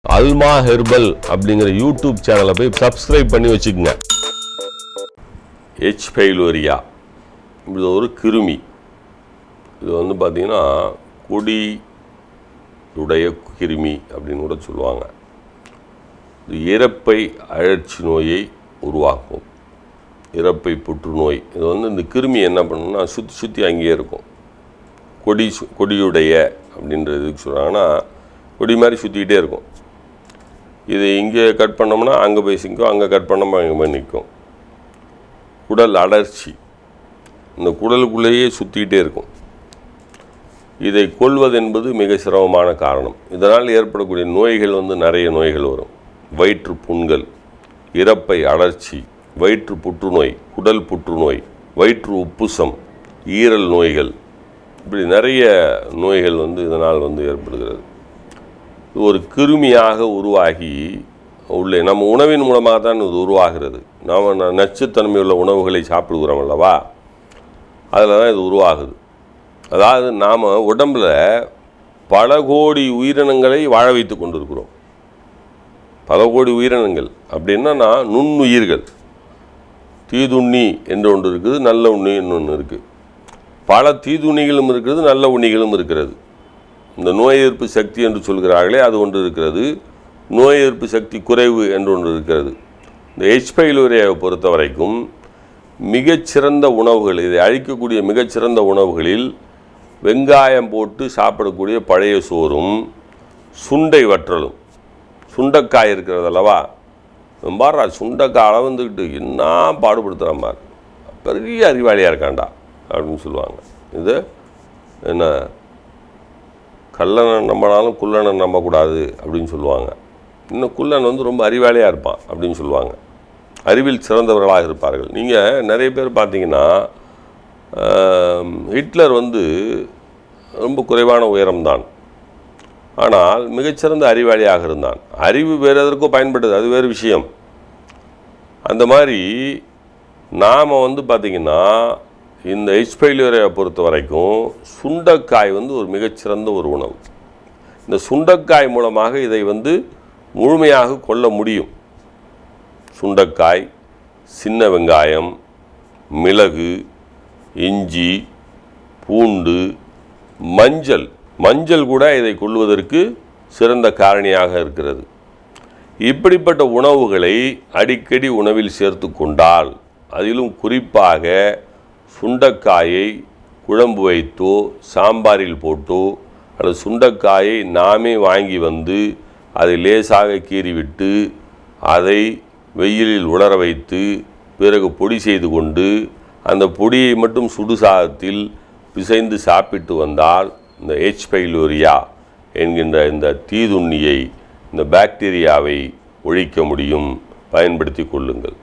அல்மா herbal அப்படிங்கிற YouTube சேனலை போய் சப்ஸ்கிரைப் பண்ணி வச்சுக்கோங்க. எச் பைலோரியா இது ஒரு கிருமி. இது வந்து பார்த்திங்கன்னா கொடியுடைய கிருமி அப்படின்னு கூட சொல்லுவாங்க. இது இரைப்பை அழற்சி நோயை உருவாக்கும். இரைப்பை புற்றுநோய். இது வந்து இந்த கிருமி என்ன பண்ணுன்னா சுற்றி சுற்றி அங்கேயே இருக்கும். கொடியுடைய அப்படின்றதுக்கு சொல்கிறாங்கன்னா கொடி மாதிரி சுற்றிக்கிட்டே இருக்கும். இது இங்கே கட் பண்ணோம்னா அங்கே போய் சிக்கும், அங்கே கட் பண்ணோம்னா அங்கே போய் நிற்கும். குடல் அழற்சி இந்த குடலுக்குள்ளேயே சுற்றிக்கிட்டே இருக்கும். இதை கொல்வது என்பது மிக சிரமமான காரணம். இதனால் ஏற்படக்கூடிய நோய்கள் வந்து நிறைய நோய்கள் வரும். வயிற்று புண்கள், இரைப்பை அழற்சி, வயிற்று புற்றுநோய், குடல் புற்றுநோய், வயிற்று உப்புசம், ஈரல் நோய்கள், இப்படி நிறைய நோய்கள் வந்து இதனால் வந்து ஏற்படுகிறது. ஒரு கிருமியாக உருவாகி உள்ளே நம்ம உணவின் மூலமாக தான் இது உருவாகிறது. நாம் நச்சுத்தன்மையுள்ள உணவுகளை சாப்பிடுகிறோம் அல்லவா, அதில் தான் இது உருவாகுது. அதாவது நாம் உடம்பில் பல கோடி உயிரினங்களை வாழ வைத்து கொண்டிருக்கிறோம். பல கோடி உயிரினங்கள் அப்படின்னா நுண்ணுயிர்கள். தீதுண்ணி என்று ஒன்று இருக்குது, நல்ல உண்ணி என்று ஒன்று இருக்குது. பல தீதுண்ணிகளும் இருக்கிறது, நல்ல உண்ணிகளும் இருக்கிறது. இந்த நோய் எதிர்ப்பு சக்தி என்று சொல்கிறார்களே அது ஒன்று இருக்கிறது. நோய் எதிர்ப்பு சக்தி குறைவு என்று ஒன்று இருக்கிறது. இந்த எச் பைலோரியாவை பொறுத்த வரைக்கும் மிகச்சிறந்த உணவுகள், இதை அழிக்கக்கூடிய மிகச்சிறந்த உணவுகளில் வெங்காயம் போட்டு சாப்பிடக்கூடிய பழைய சோறும் சுண்டை வற்றலும். சுண்டைக்காய் இருக்கிறது அல்லவா, பாரா சுண்டைக்காய் அளவுந்துக்கிட்டு என்ன பாடுபடுத்துகிற மாதிரி பெரிய அறிவாளியாக இருக்காண்டா அப்படின்னு சொல்லுவாங்க. இது என்ன கல்லனை நம்பினாலும் குள்ளனை நம்பக்கூடாது அப்படின்னு சொல்லுவாங்க. இன்னும் குள்ளன் வந்து ரொம்ப அறிவாளியாக இருப்பான் அப்படின்னு சொல்லுவாங்க. அறிவில் சிறந்தவர்களாக இருப்பார்கள். நீங்கள் நிறைய பேர் பார்த்தீங்கன்னா ஹிட்லர் வந்து ரொம்ப குறைவான உயரம்தான், ஆனால் மிகச்சிறந்த அறிவாளியாக இருந்தான். அறிவு வேறு எதற்கோ பயன்படுது, அது வேறு விஷயம். அந்த மாதிரி நாம் வந்து பார்த்திங்கன்னா இந்த எச் பைலோரியாவை பொறுத்த வரைக்கும் சுண்டைக்காய் வந்து ஒரு மிகச்சிறந்த ஒரு உணவு. இந்த சுண்டைக்காய் மூலமாக இதை வந்து முழுமையாக கொல்ல முடியும். சுண்டைக்காய், சின்ன வெங்காயம், மிளகு, இஞ்சி, பூண்டு, மஞ்சள் கூட இதை கொல்வதற்கு சிறந்த காரணியாக இருக்கிறது. இப்படிப்பட்ட உணவுகளை அடிக்கடி உணவில் சேர்த்து கொண்டால், அதிலும் குறிப்பாக சுண்டைக்காயை குழம்பு வைத்தோ சாம்பாரில் போட்டோ அல்லது சுண்டைக்காயை நாமே வாங்கி வந்து அதை லேசாக கீறிவிட்டு அதை வெயிலில் உலர வைத்து பிறகு பொடி செய்து கொண்டு அந்த பொடியை மட்டும் சுடுசாதத்தில் பிசைந்து சாப்பிட்டு வந்தால் இந்த எச் பைலோரியா என்கின்ற இந்த தீதுண்ணியை, இந்த பாக்டீரியாவை ஒழிக்க முடியும். பயன்படுத்தி கொள்ளுங்கள்.